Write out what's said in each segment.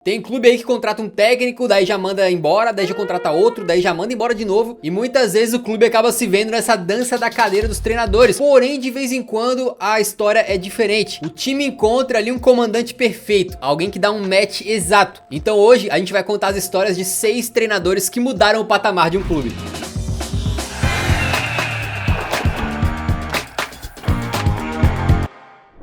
Tem clube aí que contrata um técnico, daí já manda embora, daí já contrata outro, daí já manda embora de novo. E muitas vezes o clube acaba se vendo nessa dança da cadeira dos treinadores. Porém, de vez em quando, a história é diferente. O time encontra ali um comandante perfeito, alguém que dá um match exato. Então hoje a gente vai contar as histórias de 6 treinadores que mudaram o patamar de um clube.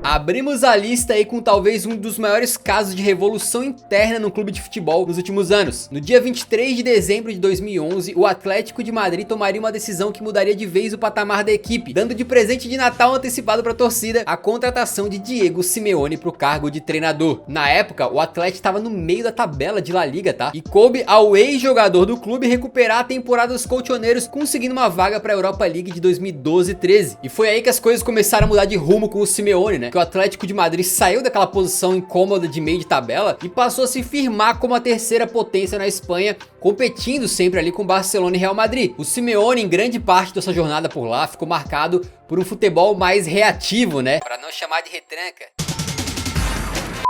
Abrimos a lista aí com talvez um dos maiores casos de revolução interna no clube de futebol nos últimos anos. No dia 23 de dezembro de 2011, o Atlético de Madrid tomaria uma decisão que mudaria de vez o patamar da equipe, dando de presente de Natal antecipado para a torcida a contratação de Diego Simeone para o cargo de treinador. Na época, o Atlético estava no meio da tabela de La Liga, tá? E coube ao ex-jogador do clube recuperar a temporada dos colchoneiros, conseguindo uma vaga para a Europa League de 2012-13. E foi aí que as coisas começaram a mudar de rumo com o Simeone, né? O Atlético de Madrid saiu daquela posição incômoda de meio de tabela e passou a se firmar como a terceira potência na Espanha, competindo sempre ali com Barcelona e Real Madrid. O Simeone, em grande parte dessa jornada por lá, ficou marcado por um futebol mais reativo, né? Para não chamar de retranca.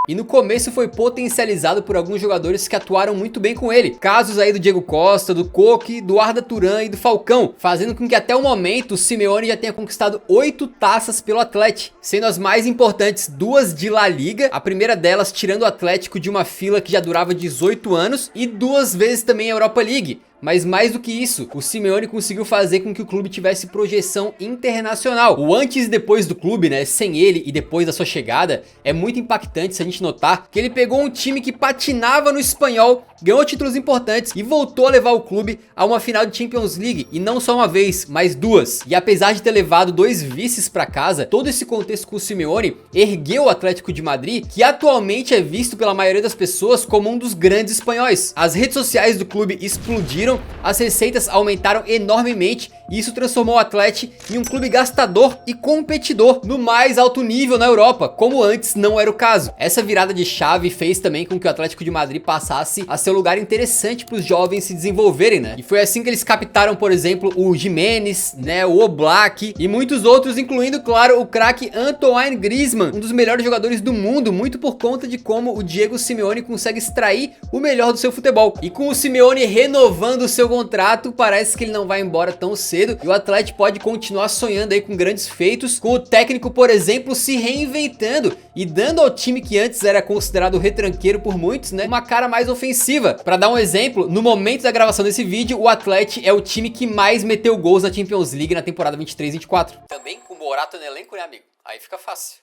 E no começo foi potencializado por alguns jogadores que atuaram muito bem com ele. Casos aí do Diego Costa, do Coque, do Arda Turan e do Falcão, fazendo com que até o momento o Simeone já tenha conquistado 8 taças pelo Atlético, sendo as mais importantes 2 de La Liga, a primeira delas tirando o Atlético de uma fila que já durava 18 anos, e 2 vezes também a Europa League. Mas mais do que isso, o Simeone conseguiu fazer com que o clube tivesse projeção internacional. O antes e depois do clube, né, sem ele e depois da sua chegada, é muito impactante se a gente notar que ele pegou um time que patinava no espanhol, ganhou títulos importantes e voltou a levar o clube a uma final de Champions League, e não só uma vez, mas 2. E apesar de ter levado 2 vices para casa, todo esse contexto com o Simeone ergueu o Atlético de Madrid, que atualmente é visto pela maioria das pessoas como um dos grandes espanhóis. As redes sociais do clube explodiram, as receitas aumentaram enormemente e isso transformou o Atlético em um clube gastador e competidor no mais alto nível na Europa, como antes não era o caso. Essa virada de chave fez também com que o Atlético de Madrid passasse a ser um lugar interessante para os jovens se desenvolverem, né? E foi assim que eles captaram, por exemplo, o Giménez, né, o Oblak e muitos outros, incluindo, claro, o craque Antoine Griezmann, um dos melhores jogadores do mundo, muito por conta de como o Diego Simeone consegue extrair o melhor do seu futebol. E com o Simeone renovando o seu contrato, parece que ele não vai embora tão cedo e o Atlético pode continuar sonhando aí com grandes feitos, com o técnico, por exemplo, se reinventando e dando ao time que antes era considerado retranqueiro por muitos, né, uma cara mais ofensiva. Para dar um exemplo, no momento da gravação desse vídeo, o Atlético é o time que mais meteu gols na Champions League na temporada 23-24. Também com o Morata no elenco, né, amigo? Aí fica fácil.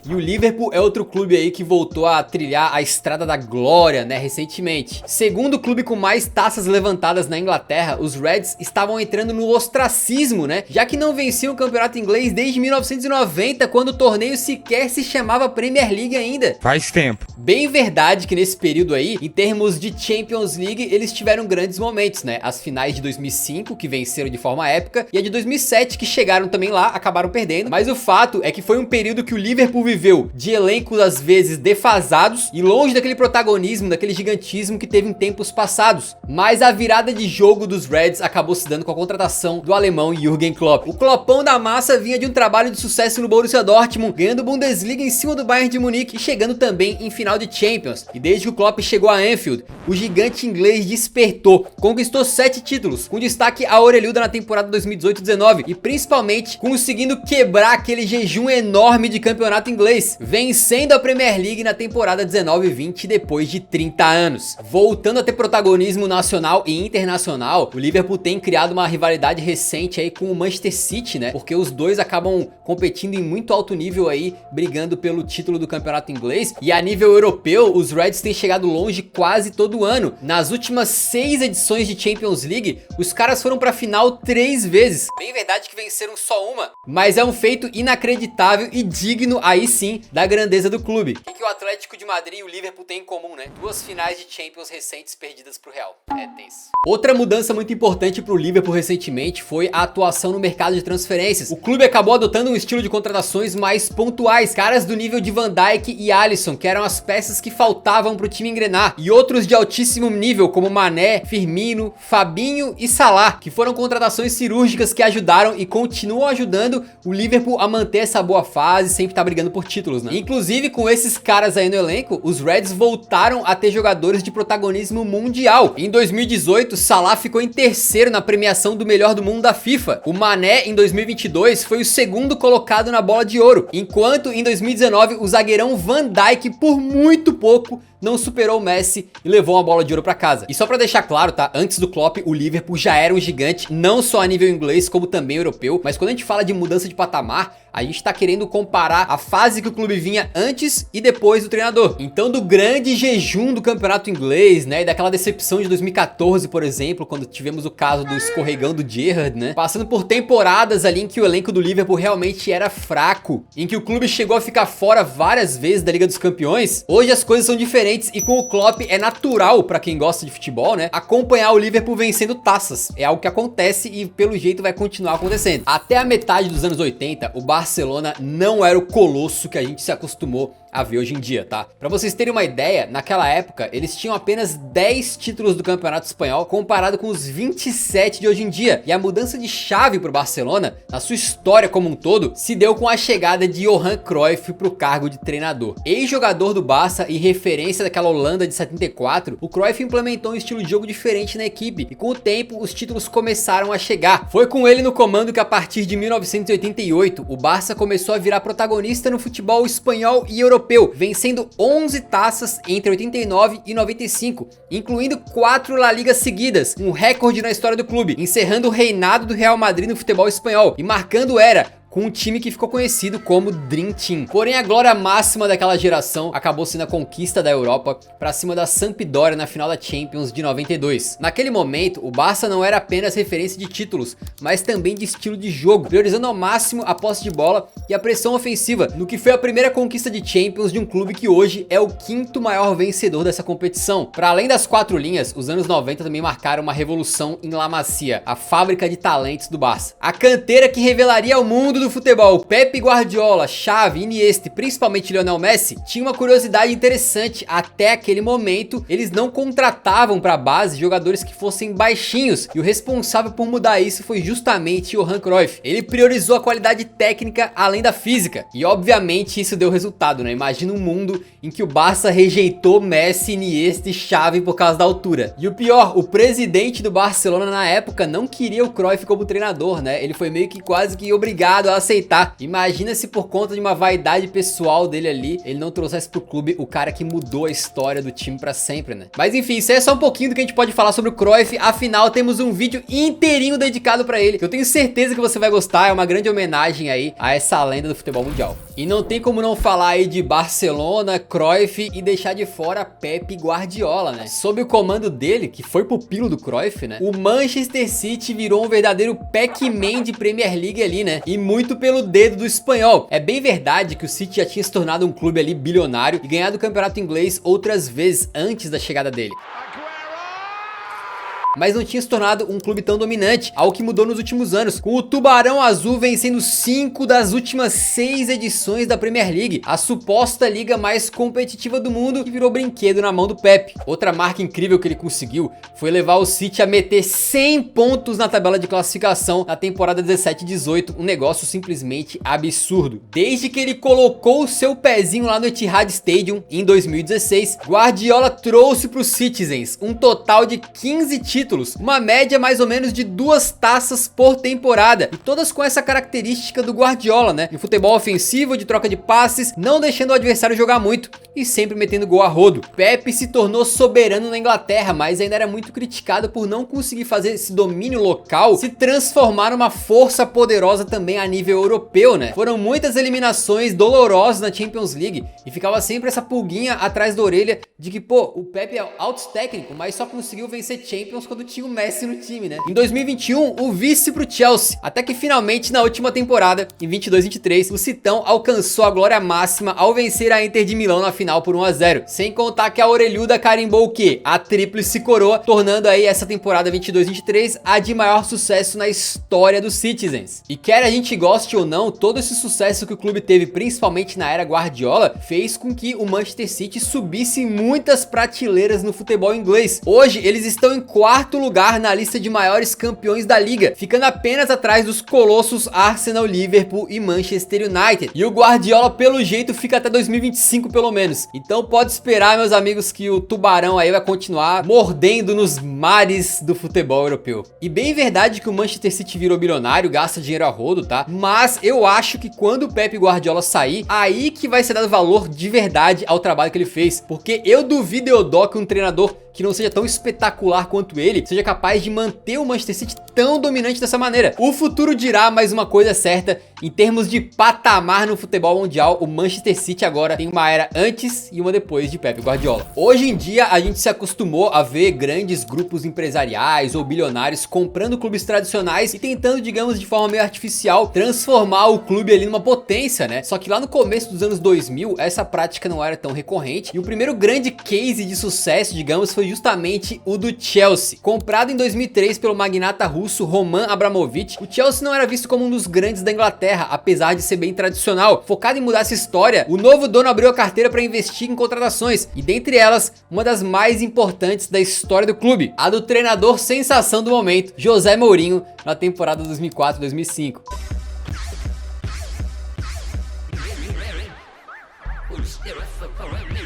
E o Liverpool é outro clube aí que voltou a trilhar a estrada da glória, né, recentemente. Segundo o clube com mais taças levantadas na Inglaterra, os Reds estavam entrando no ostracismo, né, já que não venciam o campeonato inglês desde 1990, quando o torneio sequer se chamava Premier League ainda. Faz tempo. Bem verdade que nesse período aí, em termos de Champions League, eles tiveram grandes momentos, né, as finais de 2005, que venceram de forma épica, e a de 2007, que chegaram também lá, acabaram perdendo, mas o fato é que foi um período que o Liverpool viveu de elencos às vezes defasados e longe daquele protagonismo, daquele gigantismo que teve em tempos passados. Mas a virada de jogo dos Reds acabou se dando com a contratação do alemão Jürgen Klopp. O Kloppão da massa vinha de um trabalho de sucesso no Borussia Dortmund, ganhando Bundesliga em cima do Bayern de Munique e chegando também em final de Champions. E desde que o Klopp chegou a Anfield, o gigante inglês despertou, conquistou 7 títulos, com destaque a orelhuda na temporada 2018-19 e principalmente conseguindo quebrar aquele jejum enorme de campeonato inglês, vencendo a Premier League na temporada 19-20 depois de 30 anos. Voltando a ter protagonismo nacional e internacional, o Liverpool tem criado uma rivalidade recente aí com o Manchester City, né? Porque os dois acabam competindo em muito alto nível aí, brigando pelo título do campeonato inglês. E a nível europeu, os Reds têm chegado longe quase todo ano. Nas últimas 6 edições de Champions League, os caras foram pra final 3 vezes. Bem verdade que venceram só uma, mas é um feito inacreditável e digno aí sim da grandeza do clube. O que o Atlético de Madrid e o Liverpool têm em comum, né? 2 finais de Champions recentes perdidas pro Real. É tenso. Outra mudança muito importante pro Liverpool recentemente foi a atuação no mercado de transferências. O clube acabou adotando um estilo de contratações mais pontuais, caras do nível de Van Dijk e Alisson, que eram as peças que faltavam pro time engrenar, e outros de altíssimo nível como Mané, Firmino, Fabinho e Salah, que foram contratações cirúrgicas que ajudaram e continuam ajudando o Liverpool a manter essa boa fase, sempre tá brigando por por títulos, né? Inclusive, com esses caras aí no elenco, os Reds voltaram a ter jogadores de protagonismo mundial. Em 2018, Salah ficou em terceiro na premiação do melhor do mundo da FIFA. O Mané, em 2022, foi o segundo colocado na bola de ouro, enquanto em 2019 o zagueirão Van Dijk, por muito pouco, não superou o Messi e levou uma bola de ouro pra casa. E só pra deixar claro, tá? Antes do Klopp, o Liverpool já era um gigante, não só a nível inglês, como também europeu. Mas quando a gente fala de mudança de patamar, a gente tá querendo comparar a fase que o clube vinha antes e depois do treinador. Então, do grande jejum do campeonato inglês, né? E daquela decepção de 2014, por exemplo, quando tivemos o caso do escorregão do Gerrard, né? Passando por temporadas ali em que o elenco do Liverpool realmente era fraco, em que o clube chegou a ficar fora várias vezes da Liga dos Campeões. Hoje as coisas são diferentes. E com o Klopp é natural pra quem gosta de futebol, né, acompanhar o Liverpool vencendo taças. É algo que acontece e pelo jeito vai continuar acontecendo. Até a metade dos anos 80, o Barcelona não era o colosso que a gente se acostumou a ver hoje em dia, tá? Pra vocês terem uma ideia, naquela época eles tinham apenas 10 títulos do Campeonato Espanhol comparado com os 27 de hoje em dia. E a mudança de chave pro Barcelona, na sua história como um todo, se deu com a chegada de Johan Cruyff pro cargo de treinador. Ex-jogador do Barça e referência daquela Holanda de 74, o Cruyff implementou um estilo de jogo diferente na equipe e com o tempo os títulos começaram a chegar. Foi com ele no comando que a partir de 1988 o Barça começou a virar protagonista no futebol espanhol e europeu, vencendo 11 taças entre 89 e 95, incluindo 4 La Liga seguidas, um recorde na história do clube, encerrando o reinado do Real Madrid no futebol espanhol e marcando era com um time que ficou conhecido como Dream Team. Porém, a glória máxima daquela geração acabou sendo a conquista da Europa para cima da Sampdoria na final da Champions de 92. Naquele momento, o Barça não era apenas referência de títulos, mas também de estilo de jogo, priorizando ao máximo a posse de bola e a pressão ofensiva, no que foi a primeira conquista de Champions de um clube que hoje é o 5º maior vencedor dessa competição. Para além das 4 linhas, os anos 90 também marcaram uma revolução em La Masia, a fábrica de talentos do Barça. A canteira que revelaria ao mundo do futebol, Pep Guardiola, Xavi, Iniesta e principalmente Lionel Messi, tinha uma curiosidade interessante. Até aquele momento, eles não contratavam para a base jogadores que fossem baixinhos, e o responsável por mudar isso foi justamente Johan Cruyff. Ele priorizou a qualidade técnica além da física, e obviamente isso deu resultado, né? Imagina um mundo em que o Barça rejeitou Messi, Iniesta e Xavi por causa da altura. E o pior, o presidente do Barcelona na época não queria o Cruyff como treinador, né? Ele foi meio que quase que obrigado a aceitar. Imagina se por conta de uma vaidade pessoal dele ali, ele não trouxesse pro clube o cara que mudou a história do time pra sempre, né? Mas enfim, isso é só um pouquinho do que a gente pode falar sobre o Cruyff. Afinal, temos um vídeo inteirinho dedicado pra ele, que eu tenho certeza que você vai gostar. É uma grande homenagem aí a essa lenda do futebol mundial. E não tem como não falar aí de Barcelona, Cruyff e deixar de fora Pep Guardiola, né? Sob o comando dele, que foi pupilo do Cruyff, né, o Manchester City virou um verdadeiro Pac-Man de Premier League ali, né? E muito pelo dedo do espanhol. É bem verdade que o City já tinha se tornado um clube ali bilionário e ganhado o campeonato inglês outras vezes antes da chegada dele, mas não tinha se tornado um clube tão dominante, algo que mudou nos últimos anos, com o Tubarão Azul vencendo 5 das últimas 6 edições da Premier League, a suposta liga mais competitiva do mundo, que virou brinquedo na mão do Pep. Outra marca incrível que ele conseguiu foi levar o City a meter 100 pontos na tabela de classificação na temporada 17-18, um negócio simplesmente absurdo. Desde que ele colocou o seu pezinho lá no Etihad Stadium em 2016, Guardiola trouxe para os Citizens um total de 15 títulos, uma média mais ou menos de 2 taças por temporada, e todas com essa característica do Guardiola, né? Em futebol ofensivo, de troca de passes, não deixando o adversário jogar muito e sempre metendo gol a rodo. Pep se tornou soberano na Inglaterra, mas ainda era muito criticado por não conseguir fazer esse domínio local se transformar numa força poderosa também a nível europeu, né? Foram muitas eliminações dolorosas na Champions League e ficava sempre essa pulguinha atrás da orelha de que, pô, o Pep é alto técnico, mas só conseguiu vencer Champions quando tinha o Messi no time, né? Em 2021, o vice pro Chelsea, até que finalmente na última temporada, em 22-23, o Citão alcançou a glória máxima ao vencer a Inter de Milão na final final por 1 a 0. Sem contar que a orelhuda carimbou o quê? A tríplice coroa, tornando aí essa temporada 22-23 a de maior sucesso na história dos Citizens. E quer a gente goste ou não, todo esse sucesso que o clube teve, principalmente na era Guardiola, fez com que o Manchester City subisse muitas prateleiras no futebol inglês. Hoje eles estão em 4º lugar na lista de maiores campeões da liga, ficando apenas atrás dos colossos Arsenal, Liverpool e Manchester United. E o Guardiola pelo jeito fica até 2025 pelo menos. Então pode esperar, meus amigos, que o tubarão aí vai continuar mordendo nos mares do futebol europeu. E bem verdade que o Manchester City virou bilionário, gasta dinheiro a rodo, tá? Mas eu acho que quando o Pep Guardiola sair, aí que vai ser dado valor de verdade ao trabalho que ele fez. Porque eu duvido, Eudó, que um treinador que não seja tão espetacular quanto ele seja capaz de manter o Manchester City tão dominante dessa maneira. O futuro dirá, mas uma coisa é certa: em termos de patamar no futebol mundial, o Manchester City agora tem uma era antes e uma depois de Pep Guardiola. Hoje em dia a gente se acostumou a ver grandes grupos empresariais ou bilionários comprando clubes tradicionais e tentando, digamos, de forma meio artificial, transformar o clube ali numa potência, né? Só que lá no começo dos anos 2000 essa prática não era tão recorrente e o primeiro grande case de sucesso, digamos, foi justamente o do Chelsea. Comprado em 2003 pelo magnata russo Roman Abramovich, o Chelsea não era visto como um dos grandes da Inglaterra, apesar de ser bem tradicional. Focado em mudar essa história, o novo dono abriu a carteira para investir em contratações, e dentre elas, uma das mais importantes da história do clube, a do treinador sensação do momento, José Mourinho, na temporada 2004-2005.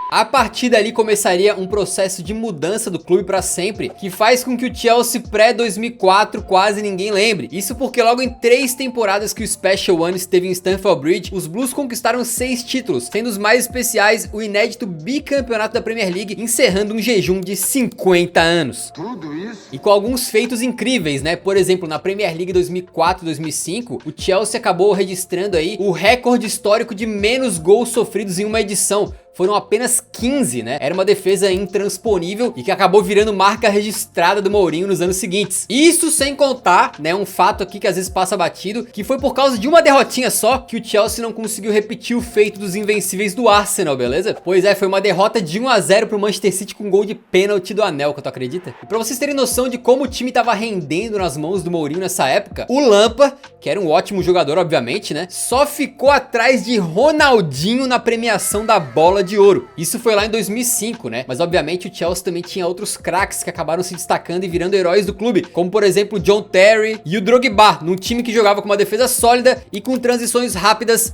A partir dali começaria um processo de mudança do clube para sempre, que faz com que o Chelsea pré-2004 quase ninguém lembre. Isso porque logo em 3 temporadas que o Special One esteve em Stamford Bridge, os Blues conquistaram 6 títulos, sendo os mais especiais o inédito bicampeonato da Premier League, encerrando um jejum de 50 anos. Tudo isso? E com alguns feitos incríveis, né? Por exemplo, na Premier League 2004-2005, o Chelsea acabou registrando aí o recorde histórico de menos gols sofridos em uma edição. Foram apenas 15, né? Era uma defesa intransponível e que acabou virando marca registrada do Mourinho nos anos seguintes. Isso sem contar, né, um fato aqui que às vezes passa batido, que foi por causa de uma derrotinha só que o Chelsea não conseguiu repetir o feito dos invencíveis do Arsenal, beleza? Pois é, foi uma derrota de 1 a 0 pro Manchester City com gol de pênalti do Anelka, tu acredita? E pra vocês terem noção de como o time tava rendendo nas mãos do Mourinho nessa época, o Lampard, que era um ótimo jogador obviamente, né, só ficou atrás de Ronaldinho na premiação da bola de ouro. Isso foi lá em 2005, né? Mas obviamente o Chelsea também tinha outros craques que acabaram se destacando e virando heróis do clube, como por exemplo o John Terry e o Drogba, num time que jogava com uma defesa sólida e com transições rápidas.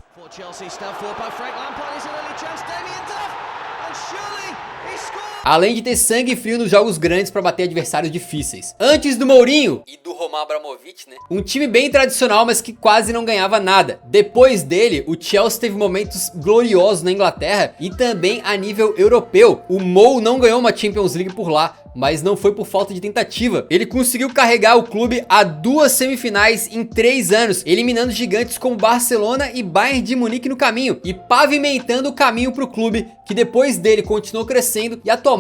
Além de ter sangue frio nos jogos grandes para bater adversários difíceis. Antes do Mourinho e do Roman Abramovich, né? Um time bem tradicional, mas que quase não ganhava nada. Depois dele, o Chelsea teve momentos gloriosos na Inglaterra e também a nível europeu. O Mo não ganhou uma Champions League por lá, mas não foi por falta de tentativa. Ele conseguiu carregar o clube a 2 semifinais em 3 anos, eliminando gigantes como Barcelona e Bayern de Munique no caminho, e pavimentando o caminho para o clube, que depois dele continuou crescendo e atualmente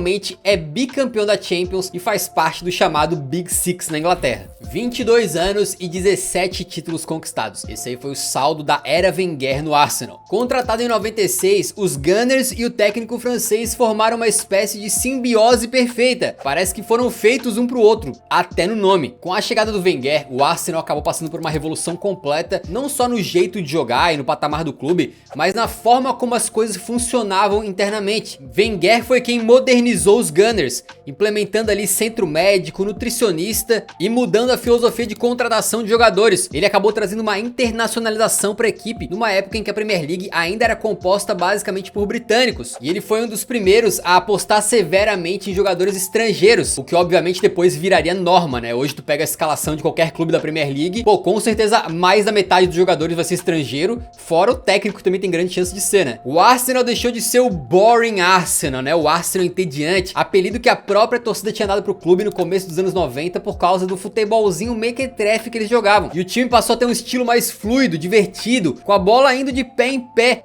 é bicampeão da Champions e faz parte do chamado Big Six na Inglaterra. 22 anos e 17 títulos conquistados. Esse aí foi o saldo da era Wenger no Arsenal. Contratado em 96, os Gunners e o técnico francês formaram uma espécie de simbiose perfeita. Parece que foram feitos um pro outro, até no nome. Com a chegada do Wenger, o Arsenal acabou passando por uma revolução completa, não só no jeito de jogar e no patamar do clube, mas na forma como as coisas funcionavam internamente. Wenger foi quem modernizou os Gunners, implementando ali centro médico, nutricionista e mudando a filosofia de contratação de jogadores. Ele acabou trazendo uma internacionalização para a equipe, numa época em que a Premier League ainda era composta basicamente por britânicos, e ele foi um dos primeiros a apostar severamente em jogadores estrangeiros, o que obviamente depois viraria norma, né? Hoje tu pega a escalação de qualquer clube da Premier League, pô, com certeza mais da metade dos jogadores vai ser estrangeiro, fora o técnico que também tem grande chance de ser, né? O Arsenal deixou de ser o boring Arsenal, né? O Arsenal entediante, apelido que a própria torcida tinha dado pro clube no começo dos anos 90 por causa do futebolzinho mequetrefe que eles jogavam. E o time passou a ter um estilo mais fluido, divertido, com a bola indo de pé em pé,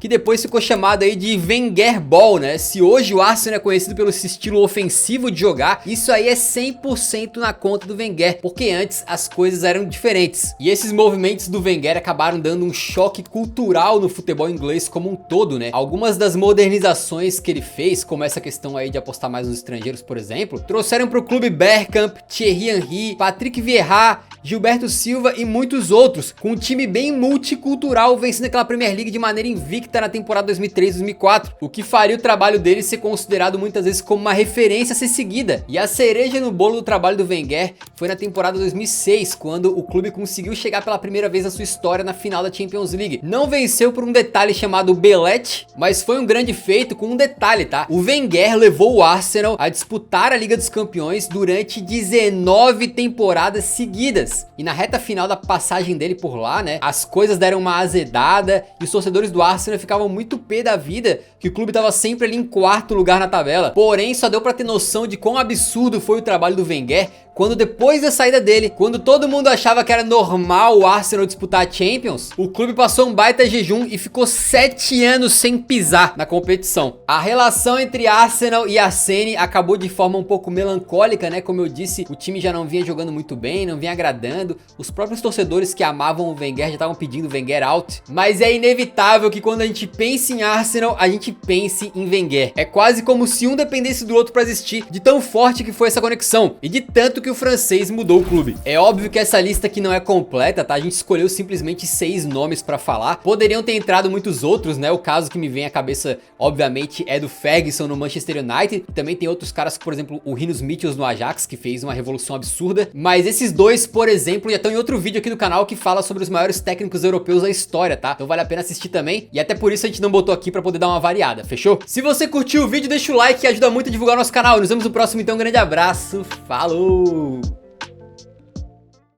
que depois ficou chamado aí de Wenger Ball, né? Se hoje o Arsenal é conhecido pelo seu estilo ofensivo de jogar, isso aí é 100% na conta do Wenger, porque antes as coisas eram diferentes. E esses movimentos do Wenger acabaram dando um choque cultural no futebol inglês como um todo, né? Algumas das modernizações que ele fez, como essa questão aí de apostar mais nos estrangeiros, por exemplo, trouxeram pro clube Bergkamp, Thierry Henry, Patrick Vieira, Gilberto Silva e muitos outros, com um time bem multicultural vencendo aquela Premier League de maneira invicta na temporada 2003-2004, o que faria o trabalho dele ser considerado muitas vezes como uma referência a ser seguida. E a cereja no bolo do trabalho do Wenger foi na temporada 2006, quando o clube conseguiu chegar pela primeira vez na sua história na final da Champions League. Não venceu por um detalhe chamado Belete, mas foi um grande feito com um detalhe, tá? O Wenger levou o Arsenal a disputar a Liga dos Campeões durante 19 temporadas seguidas. E na reta final da passagem dele por lá, né, as coisas deram uma azedada e os torcedores do Arsenal ficavam muito pé da vida que o clube tava sempre ali em quarto lugar na tabela. Porém, só deu pra ter noção de quão absurdo foi o trabalho do Wenger quando depois da saída dele, quando todo mundo achava que era normal o Arsenal disputar a Champions, o clube passou um baita jejum e ficou 7 anos sem pisar na competição. A relação entre Arsenal e Arsene acabou de forma um pouco melancólica, né? Como eu disse, o time já não vinha jogando muito bem, não vinha agradando. Os próprios torcedores que amavam o Wenger já estavam pedindo o Wenger out. Mas é inevitável que quando a gente pense em Arsenal, a gente pense em Wenger. É quase como se um dependesse do outro para existir, de tão forte que foi essa conexão e de tanto que o francês mudou o clube. É óbvio que essa lista aqui não é completa, tá? A gente escolheu simplesmente 6 nomes pra falar. Poderiam ter entrado muitos outros, né? O caso que me vem à cabeça, obviamente, é do Ferguson no Manchester United. E também tem outros caras, por exemplo, o Rinus Michels no Ajax, que fez uma revolução absurda. Mas esses dois, por exemplo, já estão em outro vídeo aqui no canal que fala sobre os maiores técnicos europeus da história, tá? Então vale a pena assistir também. E até por isso a gente não botou aqui pra poder dar uma variada, fechou? Se você curtiu o vídeo, deixa o like que ajuda muito a divulgar o nosso canal. Nos vemos no próximo, então um grande abraço. Falou!